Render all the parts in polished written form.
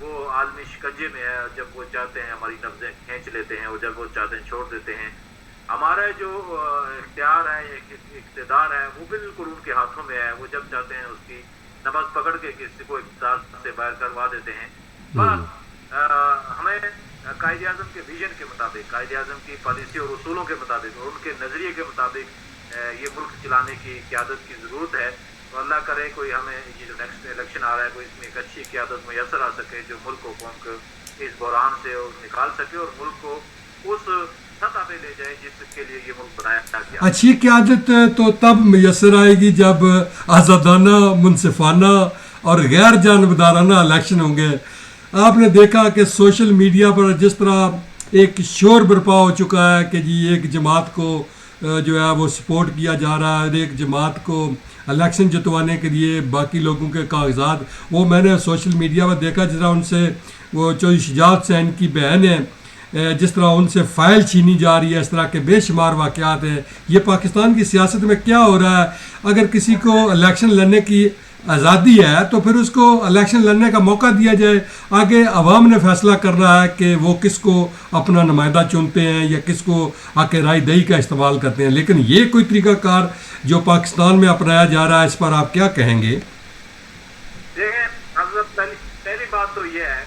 وہ عالمی شکنجے میں ہے. جب وہ چاہتے ہیں ہماری نبضیں کھینچ لیتے ہیں اور جب وہ چاہتے ہیں چھوڑ دیتے ہیں. ہمارا جو اختیار ہے اقتدار ہے وہ بالکل ان کے ہاتھوں میں ہے. وہ جب چاہتے ہیں اس کی نبض پکڑ کے کسی کو اقتدار سے باہر کروا دیتے ہیں. بس ہمیں قائد اعظم کے ویژن کے مطابق، قائد اعظم کی پالیسی اور اصولوں کے مطابق اور ان کے نظریے کے مطابق یہ ملک چلانے کی قیادت کی ضرورت ہے. تو اللہ کرے کوئی ہمیں یہ جو نیکسٹ الیکشن آ رہا ہے کوئی اس میں ایک اچھی قیادت میسر آ سکے جو ملک کو قوم کو اس بحران سے نکال سکے اور ملک کو اس سطح پہ لے جائے جس کے لیے یہ ملک بنایا گیا. اچھی قیادت تو تب میسر آئے گی جب آزادانہ، منصفانہ اور غیر جانبدارانہ الیکشن ہوں گے. آپ نے دیکھا کہ سوشل میڈیا پر جس طرح ایک شور برپا ہو چکا ہے کہ جی ایک جماعت کو جو ہے وہ سپورٹ کیا جا رہا ہے اور ایک جماعت کو الیکشن جتوانے کے لیے باقی لوگوں کے کاغذات، وہ میں نے سوشل میڈیا پر دیکھا جس طرح ان سے وہ جو شجاعت حسین کی بہن ہے جس طرح ان سے فائل چھینی جا رہی ہے، اس طرح کے بے شمار واقعات ہیں. یہ پاکستان کی سیاست میں کیا ہو رہا ہے؟ اگر کسی کو الیکشن لڑنے کی آزادی ہے تو پھر اس کو الیکشن لڑنے کا موقع دیا جائے. آگے عوام نے فیصلہ کرنا ہے کہ وہ کس کو اپنا نمائندہ چنتے ہیں یا کس کو آ کے رائے دہی کا استعمال کرتے ہیں. لیکن یہ کوئی طریقہ کار جو پاکستان میں اپنایا جا رہا ہے اس پر آپ کیا کہیں گے؟ دیکھیں حضرت، پہلی بات تو یہ ہے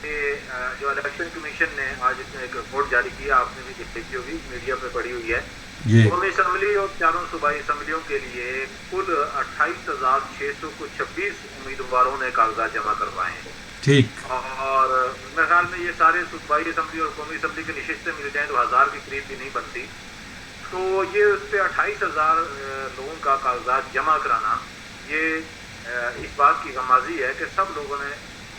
کہ جو الیکشن کمیشن نے آج ایک رپورٹ جاری کی، آپ نے بھی دیکھی ہوگی، میڈیا پہ پڑھی ہوئی ہے. قومی اسمبلی اور چاروں صوبائی اسمبلیوں کے لیے کل 28,626 امیدواروں نے کاغذات جمع کروائے ہیں. ٹھیک. اور میرے خیال میں یہ سارے صوبائی اسمبلی اور قومی اسمبلی کی نشستیں مل جائیں تو 1000 کے قریب بھی نہیں بنتی. تو یہ اس پہ 28,000 لوگوں کا کاغذات جمع کرانا یہ اس بات کی غمازی ہے کہ سب لوگوں نے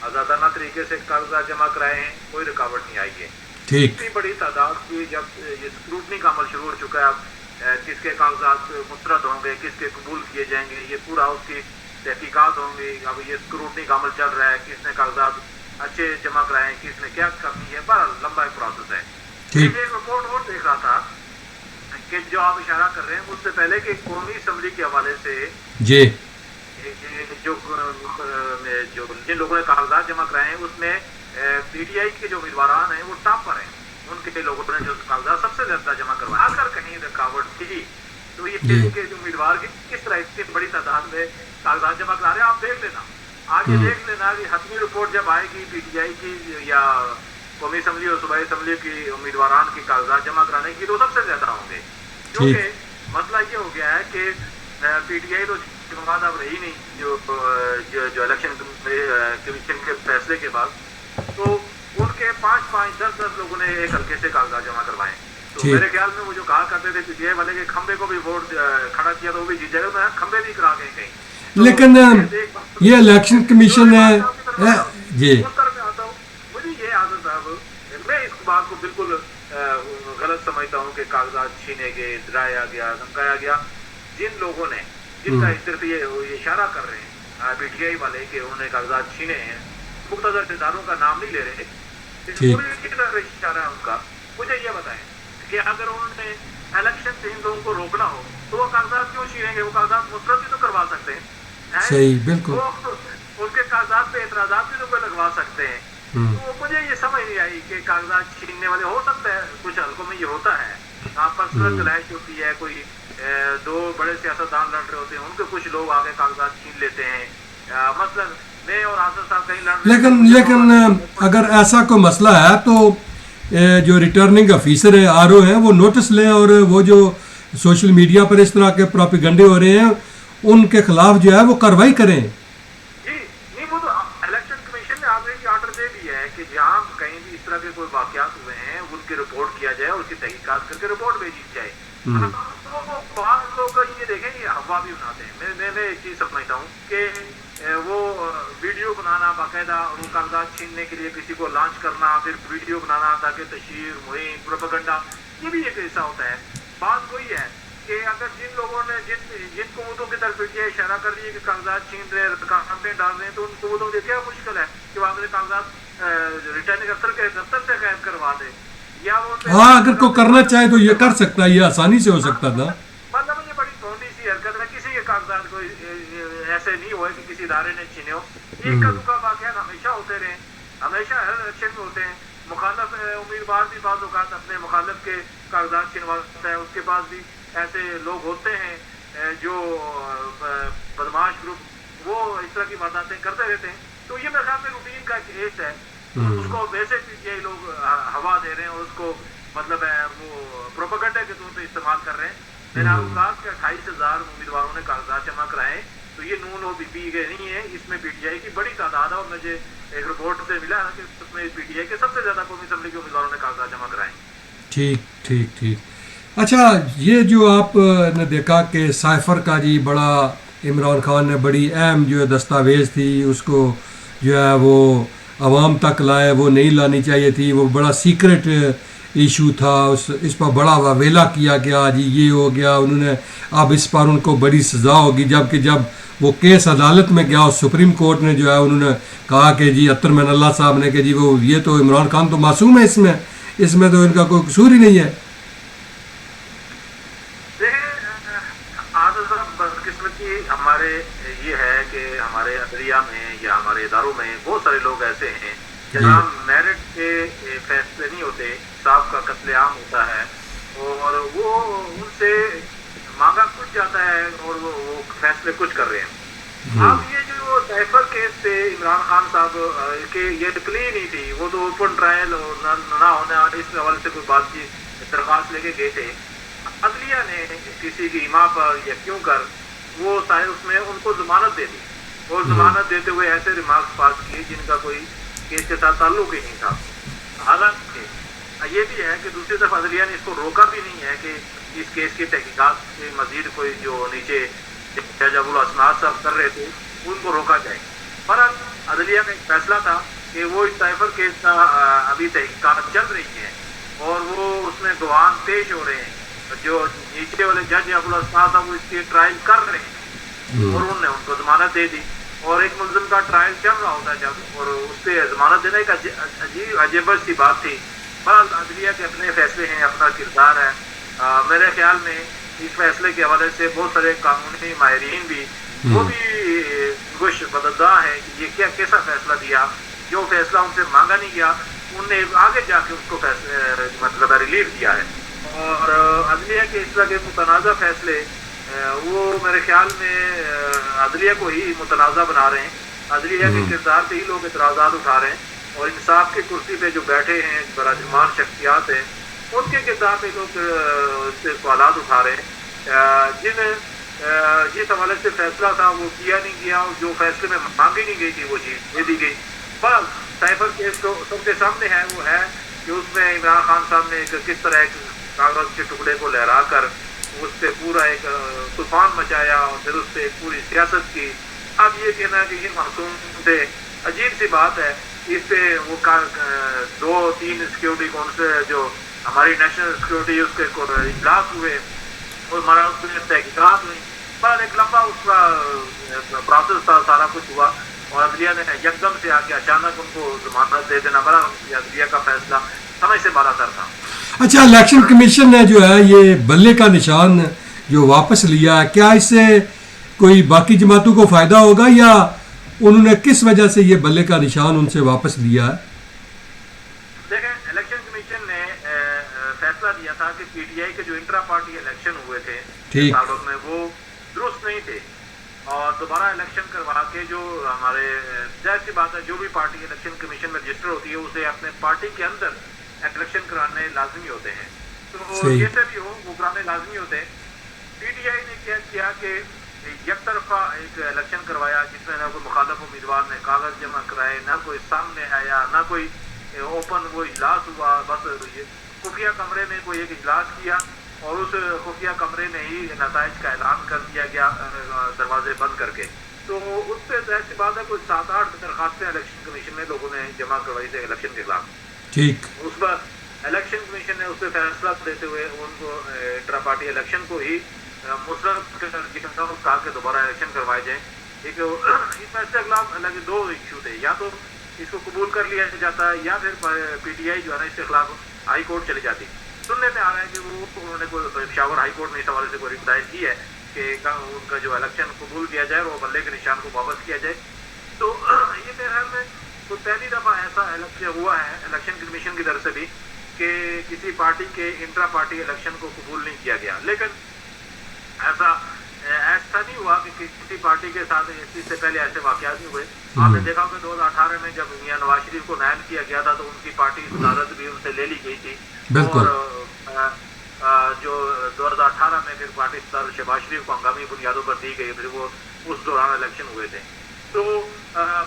آزادانہ طریقے سے کاغذات جمع کرائے ہیں، کوئی رکاوٹ نہیں آئی ہے. اتنی بڑی تعداد کی جب یہ اسکروٹنی کا عمل شروع ہو چکا ہے، اب کس کے کاغذات مسترد ہوں گے، کس کے قبول کیے جائیں گے، یہ پورا اس کی تحقیقات ہوں گی. اب یہ اسکروٹنی کا عمل چل رہا ہے، کس نے کاغذات اچھے جمع کرائے ہیں، کس نے کیا کرنی ہے، بڑا لمبا ایک پروسیس ہے. ایک رپورٹ اور دیکھ رہا تھا کہ جو آپ اشارہ کر رہے ہیں اس سے پہلے کہ قومی اسمبلی کے حوالے سے جی جو جن لوگوں نے کاغذات جمع کرائے ہیں اس میں پی ٹی آئی کے جو امیدواران ہیں وہ ٹاپ پر ہیں. ان کے لوگوں نے جو کاغذات سب سے زیادہ جمع کروائے. اگر کہیں رکاوٹ تھی تو یہ کے جو امیدوار کس طرح اتنی بڑی تعداد میں کاغذات جمع کرا رہے ہیں. آپ دیکھ لینا، آگے دیکھ لینا کہ حتمی رپورٹ جب آئے گی پی ٹی آئی کی یا قومی اسمبلی اور صوبائی اسمبلی کی امیدواران کی کاغذات جمع کرانے کی تو سب سے زیادہ ہوں گے. کیونکہ مسئلہ یہ ہو گیا ہے کہ پی ٹی آئی تو جماعت اب رہی نہیں جو الیکشن کمیشن کے فیصلے کے بعد. تو ان کے 5-5 10-10 لوگوں نے ایک حلقے سے کاغذات جمع کروائے. تو میرے خیال میں وہ جو کہا کرتے تھے پی ٹی آئی والے کے کھمبے کو بھی ووٹ کھڑا کیا تو وہ بھی جیت جائے گا، کھمبے بھی کرا گئے کہیں. لیکن یہ الیکشن کمیشن ہے جی مجھے یہ عادت ہے، میں اس بات کو بالکل غلط سمجھتا ہوں کہ کاغذات چھینے گئے، ڈرایا گیا، دھمکایا گیا. جن لوگوں نے جن کا صرف یہ اشارہ کر رہے ہیں پی ٹی آئی والے کہ انہوں نے کاغذات چھینے ہیں، مقتدر اداروں کا نام نہیں لے رہے، پوری کی طرف اشارہ ہے ان کا. مجھے یہ بتائیں کہ اگر انہوں نے الیکشن سے ان لوگوں کو روکنا ہو تو وہ کاغذات کیوں چھینیں گے؟ وہ کاغذات مسترد بھی تو کروا سکتے ہیں. صحیح، بالکل. ان کے کاغذات پہ اعتراضات بھی تو کوئی لگوا سکتے ہیں. تو مجھے یہ سمجھ نہیں آئی کہ کاغذات چھیننے والے، ہو سکتا ہے کچھ حلقوں میں یہ ہوتا ہے، آپس میں تلائش ہوتی ہے، کوئی دو بڑے سیاستدان لڑ رہے ہوتے ہیں، ان کے کچھ لوگ آگے کاغذات چھین لیتے ہیں. مثلا میں اور آصف صاحب کہیں لڑ رہے ہیں. لیکن اگر ایسا کوئی مسئلہ ہے تو جو ریٹرننگ آفیسر ہیں، آر او ہیں، وہ نوٹس لیں اور وہ جو سوشل میڈیا پر اس طرح کے پروپیگنڈے ہو رہے ہیں ان کے خلاف جو ہے وہ کارروائی کریں. جی نہیں، وہ تو الیکشن کمیشن نے آلریڈی آرڈر دے دیا ہے کہ جہاں کہیں بھی اس طرح کے کوئی واقعات ہوئے ہیں ان کی رپورٹ کیا جائے، اس کی تحقیقات کر کے رپورٹ بھیجی جائے. بعض لوگ یہ دیکھیں یہ افواہ بھی بناتے ہیں. میں ایک چیز سمجھتا ہوں کہ وہ ویڈیو بنانا باقاعدہ، وہ کاغذات چھیننے کے لیے کسی کو لانچ کرنا، پھر ویڈیو بنانا تاکہ تشہیر، مہم، پروپیگنڈا، یہ بھی ایک حصہ ہوتا ہے. بات وہی ہے کہ اگر جن لوگوں نے جن قوتوں کی طرف یہ اشارہ کر دیا کہ کاغذات چھین رہے ہیں، کامپین ڈال رہے ہیں، تو ان قوتوں سے کیا مشکل ہے کہ وہ اپنے کاغذات ریٹرننگ افسر کے دفتر سے غائب کروا دے. یا وہ اگر کوئی کرنا چاہے تو یہ کر سکتا ہے، یہ آسانی سے ہو سکتا تھا. مطلب یہ بڑی تھوڑی سی حرکت ہے، کسی کے کاغذات کو ایسے نہیں ہوئے کہ کسی ادارے نے چھینے ہو. ایک کا دکا واقعات ہمیشہ ہوتے رہے. ہمیشہ ہر الیکشن میں ہوتے ہیں. مخالف امیدوار بھی بعض اوقات اپنے مخالف کے کاغذات چھنواتا ہے. اس کے پاس بھی ایسے لوگ ہوتے ہیں جو بدماش گروپ، وہ اس طرح کی وارداتیں کرتے رہتے ہیں. تو یہ میرے خیال میں روٹین کا ایک کیس ہے. اس کو ویسے یہ لوگ ہوا دے رہے ہیں اور اس کو مطلب ہے وہ پروپیگنڈا کے طور پہ استعمال کر رہے ہیں. میں نے آپ کو کہا کہ 28,000 امیدواروں نے کاغذات جمع کرائے. تو یہ نون اور پی کے نہیں ہے، اس میں پی ٹی آئی کی بڑی تعداد ہے. اور مجھے ایک رپورٹ سے ملا کہ اس میں پی ٹی آئی کے سب سے زیادہ قومی اسمبلی کے امیدواروں نے کاغذات جمع کرائے. ٹھیک ٹھیک ٹھیک. اچھا، یہ جو آپ نے دیکھا کہ سائفر کا جی بڑا عمران خان نے بڑی اہم جو ہے دستاویز تھی، اس کو جو ہے وہ عوام تک لائے، وہ نہیں لانی چاہیے تھی، وہ بڑا سیکرٹ ایشو تھا. اس پر بڑا واویلا کیا گیا جی، یہ ہو گیا، انہوں نے اب اس پر ان کو بڑی سزا ہوگی. جبکہ جب وہ کیس عدالت میں گیا اور سپریم کورٹ نے جو ہے انہوں نے کہا کہ جی اطہر من اللہ صاحب نے کہ جی وہ یہ تو عمران خان تو معصوم ہے، اس میں تو ان کا کوئی قصور ہی نہیں ہے. بدقسمتی ہمارے یہ ہے کہ ہمارے عدلیہ میں یا ہمارے اداروں میں بہت سارے لوگ ایسے ہیں جہاں میرٹ کے فیصلے نہیں ہوتے، صاحب کا قتل عام ہوتا ہے اور وہ ان سے مانگا کچھ جاتا ہے اور وہ فیصلے کچھ کر رہے ہیں. اب یہ جو سائفر کیس تھے عمران خان صاحب کے، یہ کلین ہی تھی، وہ تو اوپن ٹرائل اور نہ ہونا اس حوالے سے کوئی بات چیت درخواست لے کے گئے تھے. عدلیہ نے کسی کی ایما پر یا کیوں کر وہ اس میں ان کو ضمانت دے دی اور ضمانت دیتے ہوئے ایسے ریمارکس پاس کیے جن کا کوئی کیس کے ساتھ تعلق ہی نہیں تھا. حالانکہ یہ بھی ہے کہ دوسری طرف عدلیہ نے اس کو روکا بھی نہیں ہے کہ اس کیس کی تحقیقات کے مزید کوئی جو نیچے جج ابو الاسناد صاحب کر رہے تھے ان کو روکا جائے. پر عدلیہ کا ایک فیصلہ تھا کہ وہ اس سائفر کیس کا ابھی تحقیقات چل رہی ہیں اور وہ اس میں گواہ پیش ہو رہے ہیں. جو نیچے والے جج ابو الاسناد صاحب وہ اس کی ٹرائل کر رہے ہیں اور انہوں نے ان کو ضمانت دے دی. اور ایک ملزم کا ٹرائل چل رہا ہوتا ہے جب، اور اس پہ ضمانت دینا ایک عجیب سی بات تھی. بہرحال عدلیہ کے اپنے فیصلے ہیں، اپنا کردار ہے. میرے خیال میں اس فیصلے کے حوالے سے بہت سارے قانونی ماہرین بھی وہ بھی خوش بددعا ہے کہ یہ کیسا فیصلہ دیا. جو فیصلہ ان سے مانگا نہیں گیا انہوں نے آگے جا کے اس کو مطلب ریلیف دیا ہے. اور عدلیہ کے اس طرح کے متنازع فیصلے وہ میرے خیال میں عدلیہ کو ہی متنازع بنا رہے ہیں. عدلیہ کے کردار پہ ہی لوگ اعتراضات اٹھا رہے ہیں اور انصاف کی کرسی پہ جو بیٹھے ہیں براجمان شخصیات ہیں ان کے کردار پہ لوگ سوالات اٹھا رہے ہیں. جس حوالے سے فیصلہ تھا وہ کیا نہیں گیا اور جو فیصلے میں مانگی نہیں گئی تھی وہ چیز دے دی گئی. بس سائفر کیس تو سب کے سامنے ہے، وہ ہے کہ اس میں عمران خان صاحب نے کس طرح ایک کاغذ کے ٹکڑے کو لہرا کر اس پہ پورا ایک طوفان مچایا اور پھر اس پہ ایک پوری سیاست کی. اب یہ کہنا کہ یہ معصوم تھے، عجیب سی بات ہے. اس پہ وہ 2-3 سیکیورٹی کونسل جو ہماری نیشنل سیکیورٹی اس کے اجلاس ہوئے اور ہمارا اس میں تحقیقات ہوئی. پر ایک لمبا اس کا پروسیس تھا، سارا کچھ ہوا اور عدلیہ نے یکدم سے آ کے اچانک ان کو ضمانت دے دینا بڑا عدلیہ کا فیصلہ سمجھ سے بالا تر تھا. اچھا، الیکشن کمیشن نے جو ہے یہ بلے کا نشان جو واپس لیا ہے، کیا اس سے کوئی باقی جماعتوں کو فائدہ ہوگا یا انہوں نے کس وجہ سے یہ بلے کا نشان ان سے واپس لیا ہے؟ دیکھیں، الیکشن کمیشن نے فیصلہ دیا تھا کہ پی ٹی آئی کے جو انٹرا پارٹی الیکشن ہوئے تھے تعلق میں وہ درست نہیں تھے اور دوبارہ الیکشن کروا کے جو ہمارے ظاہر سی بات ہے جو بھی پارٹی الیکشن کمیشن میں رجسٹر ہوتی ہے اسے اپنے پارٹی کے اندر الیکشن کرانے لازمی ہوتے ہیں. تو جیسے بھی ہو وہ کرانے لازمی ہوتے ہیں. پی ٹی آئی نے کیا کیا کہ یک طرفہ ایک الیکشن کروایا جس میں نہ کوئی مخالف امیدوار نے کاغذ جمع کرائے، نہ کوئی سامنے آیا، نہ کوئی اوپن وہ اجلاس ہوا. بس خفیہ کمرے میں کوئی ایک اجلاس کیا اور اس خفیہ کمرے میں ہی نتائج کا اعلان کر دیا گیا دروازے بند کر کے. تو اس پہ ظاہر سی بات ہے کوئی 7-8 درخواستیں الیکشن کمیشن میں لوگوں نے جمع کروائی تھے الیکشن کے خلاف. ٹھیک. اس پر الیکشن کمیشن نے اس پہ فیصلہ دیتے ہوئے ان کو انٹرا پارٹی الیکشن کو ہی مسترد کہا کہ دوبارہ الیکشن کروائے جائیں. اس فیصلے کے خلاف الگ 2 ایشو تھے، یا تو اس کو قبول کر لیا جاتا ہے یا پھر پی ٹی آئی جو ہے نا اس کے خلاف ہائی کورٹ چلی جاتی. سننے میں آ رہا ہے کہ وہ انہوں نے کوئی پشاور ہائی کورٹ میں اس حوالے سے کوئی ہدایت کی ہے کہ ان کا جو الیکشن قبول کیا جائے اور وہ بلے کے نشان کو واپس کیا جائے. تو یہ میرے خیال میں تو پہلی دفعہ ایسا الیکشن ہوا ہے الیکشن کمیشن کی طرف سے بھی کہ کسی پارٹی کے انٹرا پارٹی الیکشن کو قبول نہیں کیا گیا. لیکن ایسا نہیں ہوا کہ کسی پارٹی کے ساتھ اس سے پہلے ایسے واقعات نہیں ہوئے. آپ نے دیکھا کہ 2018 میں جب میاں نواز شریف کو نائب کیا گیا تھا تو ان کی پارٹی صدارت بھی ان سے لے لی گئی تھی. اور جو 2018 میں پھر پارٹی صدارت شہباز شریف کو ہنگامی بنیادوں پر دی گئی, پھر وہ اس دوران الیکشن ہوئے تھے. تو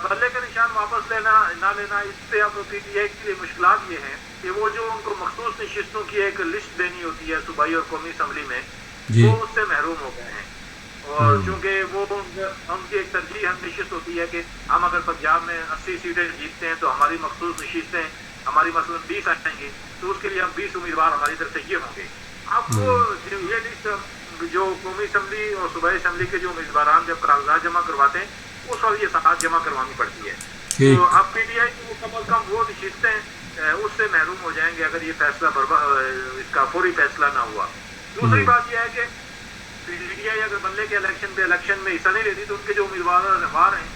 بدلے کا نشان واپس نہ لینا, اس پہ اب پی ٹی آئی کے لیے مشکلات یہ ہیں کہ وہ جو ان کو مخصوص نشستوں کی ایک لسٹ دینی ہوتی ہے صوبائی اور قومی اسمبلی میں, وہ اس سے محروم ہو گئے ہیں. اور چونکہ وہ ان کی ایک ترجیح نشست ہوتی ہے کہ ہم اگر پنجاب میں 80 سیٹیں جیتتے ہیں تو ہماری مخصوص نشستیں ہماری مثلاً 20 آئیں گی, تو اس کے لیے ہم 20 امیدوار ہماری طرف سے یہ ہوں گے. اب وہ یہ لسٹ جو قومی اسمبلی اور صوبائی اسمبلی کے جو امیدواران جب کاغذات جمع کرواتے ہیں اس وقت یہ ساتھ جمع کروانی پڑتی ہے. تو اب پی ٹی آئی کی کم از کم وہ نشستیں اس سے محروم ہو جائیں گے اگر یہ فیصلہ اس کا فوری فیصلہ نہ ہوا. دوسری بات یہ ہے کہ پی ٹی آئی اگر بننے کے الیکشن میں حصہ نہیں لیتی تو ان کے جو امیدوار ہیں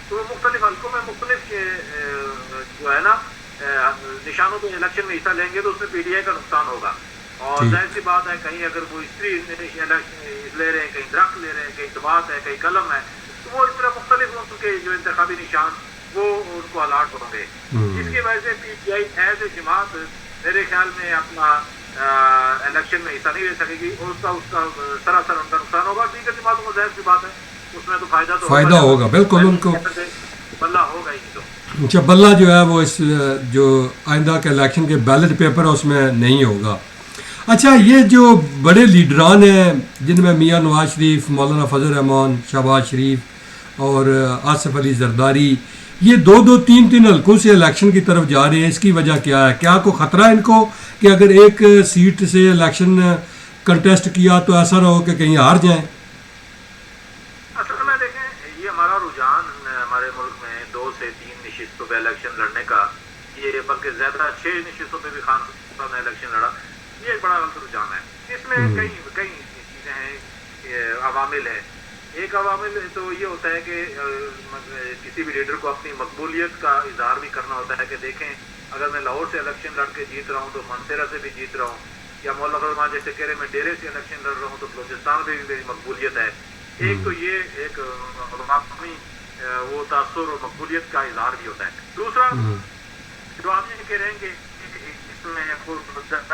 تو وہ مختلف حلقوں میں مختلف جو ہے نا نشانوں پہ الیکشن میں حصہ لیں گے تو اس میں پی ٹی آئی کا نقصان ہوگا. اور ظاہر سی بات ہے کہیں اگر وہ استری لے رہے ہیں, کہیں درخت لے رہے ہیں, کہیں دبات ہے, کہیں قلم ہے, تو وہ اس طرح مختلف ان کے جو انتخابی نشان وہ ان کو الاٹ ہوں گے. جس کی وجہ سے پی ٹی آئی ایز اے جماعت میرے خیال میں اپنا الیکشن میں حصہ نہیں لے سکے گی اور اس کا سراسر ان کا نقصان ہوگا. دیگر جماعتوں کو ظاہر سی بات ہے اس میں تو فائدہ ہوگا. بالکل ان کو بلہ ہوگا ہی. تو اچھا, بلہ جو ہے وہ اس جو آئندہ کے الیکشن کے بیلٹ پیپر ہے اس میں نہیں ہوگا. اچھا, یہ جو بڑے لیڈران ہیں جن میں میاں نواز شریف, مولانا فضل الرحمان, شہباز شریف اور آصف علی زرداری, یہ 2-3 حلقوں سے الیکشن کی طرف جا رہے ہیں, اس کی وجہ کیا ہے؟ کیا کوئی خطرہ ہے ان کو کہ اگر ایک سیٹ سے الیکشن کنٹیسٹ کیا تو ایسا نہ ہو کہ کہیں ہار جائیں؟ اصل میں دیکھیں یہ ہمارا رجحان ہمارے ملک میں 2 سے 3 نشستوں پہ الیکشن لڑنے کا, یہ بلکہ زیادہ 6 نشستوں پہ بھی خان صاحب نے الیکشن لڑا, یہ ایک بڑا غلط رجحان ہے. اس میں کئی چیزیں ہیں, عوامل ہیں. ایک عوامل تو یہ ہوتا ہے کہ کسی بھی لیڈر کو اپنی مقبولیت کا اظہار بھی کرنا ہوتا ہے کہ دیکھیں اگر میں لاہور سے الیکشن لڑ کے جیت رہا ہوں تو منصیرہ سے بھی جیت رہا ہوں, یا مولانا فضل الرحمان جیسے کہہ رہے میں ڈیرے سے الیکشن لڑ رہا ہوں تو بلوچستان میں بھی میری مقبولیت ہے. ایک تو یہ ایک مقامی وہ تاثر اور مقبولیت کا اظہار بھی ہوتا ہے. دوسرا جو آپ یہ کہہ رہے ہیں کہ اس میں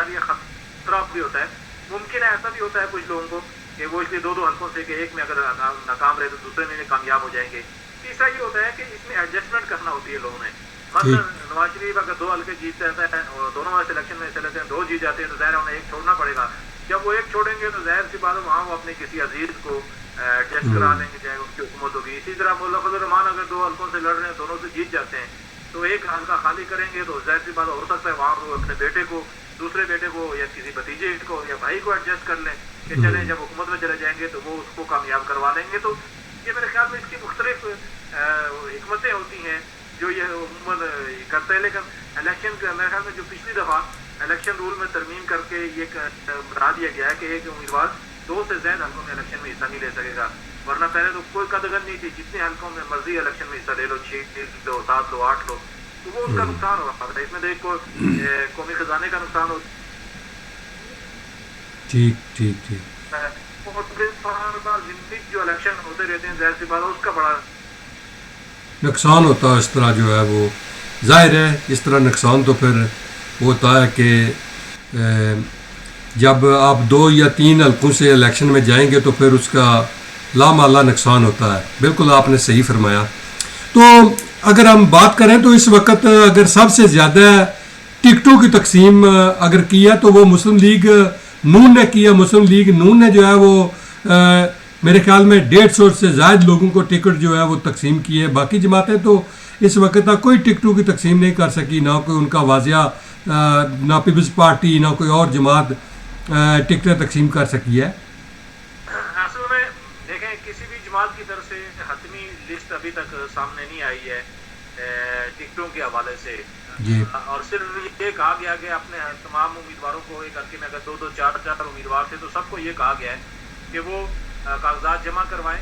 خطرہ بھی ہوتا ہے, ممکن ہے ایسا بھی ہوتا ہے کچھ لوگوں کو کہ وہ اس لیے 2 حلقوں سے کہ ایک میں اگر ناکام رہے تو دوسرے میں کامیاب ہو جائیں گے. تیسرا یہ ہوتا ہے کہ اس میں ایڈجسٹمنٹ کرنا ہوتی ہے لوگوں نے. مثلا نواز شریف اگر 2 حلقے جیت جاتا ہے اور دونوں میں الیکشن میں حصہ لیتے ہیں, 2 جیت جاتے ہیں تو ظاہر انہیں ایک چھوڑنا پڑے گا. جب وہ ایک چھوڑیں گے تو ظاہر سی بات ہے وہاں وہ اپنے کسی عزیز کو ایڈجسٹ کرا لیں گے چاہے ان کی حکومت ہوگی. اسی طرح مولانا فضل الرحمان اگر 2 حلقوں سے لڑ رہے ہیں, دونوں سے جیت جاتے ہیں تو ایک حلقہ خالی کریں گے تو ظاہر سی بات ہو سکتا ہے وہاں وہ اپنے بیٹے کو, دوسرے بیٹے کو یا کسی بھتیجے کو یا بھائی کو ایڈجسٹ کر لیں کہ چلیں جب حکومت میں چلے جائیں گے تو وہ اس کو کامیاب کروا لیں گے. تو یہ میرے خیال میں اس کی مختلف حکمتیں ہوتی ہیں جو یہ عموماً کرتے ہیں. لیکن الیکشن کا میرے خیال میں جو پچھلی دفعہ الیکشن رول میں ترمیم کر کے یہ بتا دیا گیا ہے کہ ایک امیدوار 2 سے زائد حلقوں میں الیکشن میں حصہ نہیں لے سکے گا, ورنہ پہلے تو کوئی قدغن نہیں تھی, جتنے حلقوں میں مرضی الیکشن میں حصہ لے لو, 6 لو, 7 لو, 8 لو, تو وہ اس کا نقصان ہو رہا ہے. اس میں دیکھ کو قومی خزانے کا نقصان ہو. ٹھیک. جو الیکشن ہوتے رہتے ہیں ظاہر سی بات اس کا بڑا نقصان ہوتا ہے. اس طرح جو ہے وہ ظاہر ہے, اس طرح نقصان تو پھر ہوتا ہے کہ جب آپ 2 یا 3 حلقوں سے الیکشن میں جائیں گے تو پھر اس کا لامحالہ نقصان ہوتا ہے. بالکل آپ نے صحیح فرمایا. تو اگر ہم بات کریں تو اس وقت اگر سب سے زیادہ ٹکٹوں کی تقسیم اگر کیا تو وہ مسلم لیگ نون نے کیا. مسلم لیگ نون نے جو ہے وہ میرے خیال میں 150 سے زائد لوگوں کو ٹکٹ جو ہے وہ تقسیم کیے. باقی جماعتیں تو اس وقت تک کوئی ٹکٹوں کی تقسیم نہیں کر سکی, نہ کوئی ان کا واضح, نہ پیپلز پارٹی نہ کوئی اور جماعت ٹکٹیں تقسیم کر سکی ہے. اصل میں دیکھیں کسی بھی جماعت کی طرف سے حتمی لسٹ ابھی تک سامنے نہیں آئی ہے ٹکٹوں کے حوالے سے جی. اور صرف یہ کہا گیا کہ اپنے تمام امیدواروں کو ایک حلقے میں اگر 2-2, 4-4 امیدوار تھے تو سب کو یہ کہا گیا ہے کہ وہ کاغذات جمع کروائیں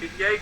PTI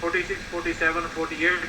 46, 47, 48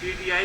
PTI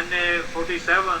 NA 47,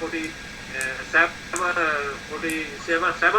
47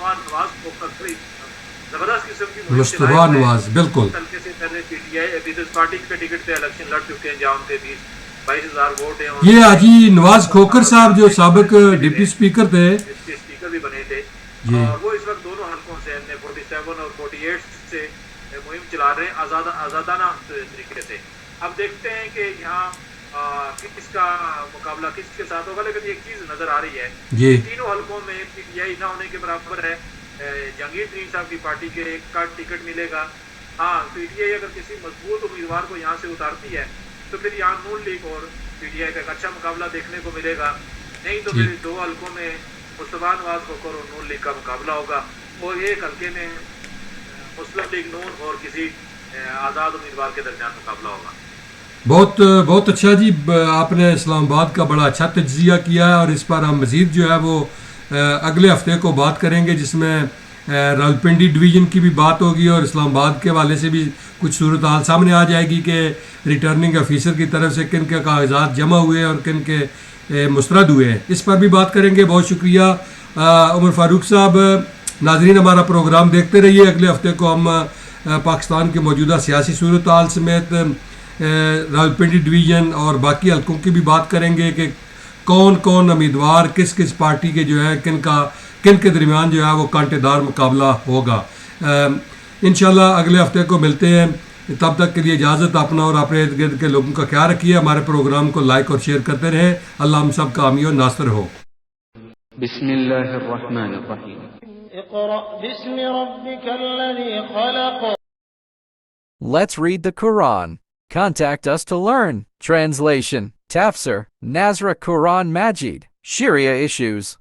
مصطفیٰ نواز کو بڑی زبردست قسم کی مہم مصطفیٰ چلائی ہوئے نواز بالکل ہلکے سے کر رہے P T I Peoples Party کے ٹکٹ پہ الیکشن لڑ چکے ہیں جہاں ان کے 22,000 ووٹ ہیں. یہ حاجی نواز کھوکر صاحب جو سابق ڈپٹی اسپیکر تھے اس کے اسپیکر بھی بنے تھے جی اور وہ اس وقت دونوں حلقوں سے 47 اور 48 سے مہم چلا رہے ہیں آزادانہ طریقے سے. اب دیکھتے ہیں کہ یہاں کس کا مقابلہ کس کے ساتھ ہوگا, لیکن ایک چیز نظر آ رہی ہے جی تینوں حلقوں میں پی ٹی آئی نہ ہونے کے برابر ہے. جہانگیر ترین صاحب کی پارٹی کے ایک کا ٹکٹ ملے گا. ہاں پی ٹی آئی اگر کسی مضبوط امیدوار کو یہاں سے اتارتی ہے تو پھر یہاں نون لیگ اور پی ٹی آئی کا ایک اچھا مقابلہ دیکھنے کو ملے گا. نہیں تو پھر دو حلقوں میں مصطفیٰ نواز کھوکر اور نون لیگ کا مقابلہ ہوگا اور ایک حلقے میں مسلم لیگ نون اور کسی آزاد امیدوار کے درمیان مقابلہ ہوگا. بہت بہت اچھا جی. آپ نے اسلام آباد کا بڑا اچھا تجزیہ کیا ہے اور اس پر ہم مزید جو ہے وہ اگلے ہفتے کو بات کریں گے, جس میں راولپنڈی ڈویژن کی بھی بات ہوگی اور اسلام آباد کے حوالے سے بھی کچھ صورتحال سامنے آ جائے گی کہ ریٹرننگ آفیسر کی طرف سے کن کے کاغذات جمع ہوئے اور کن کے مسترد ہوئے ہیں. اس پر بھی بات کریں گے. بہت شکریہ عمر فاروق صاحب. ناظرین ہمارا پروگرام دیکھتے رہیے. اگلے ہفتے کو ہم پاکستان کے موجودہ سیاسی صورتحال سمیت راولپنڈی ڈویژن اور باقی حلقوں کی بھی بات کریں گے کہ کون کون امیدوار کس کس پارٹی کے جو ہے کن کے درمیان جو ہے وہ کانٹے دار مقابلہ ہوگا. انشاءاللہ اگلے ہفتے کو ملتے ہیں. تب تک کے لیے اجازت. اپنا اور اپنے ارد گرد کے لوگوں کا خیال رکھیے. ہمارے پروگرام کو لائک اور شیئر کرتے رہیں. اللہ ہم سب کا حامی و ناصر ہو. بسم اللہ الرحمن الرحیم. اقرأ باسم ربك الذي خلق. Let's read the Quran. Contact us to learn. Translation, Tafsir, Nazra Quran Majid, Sharia issues.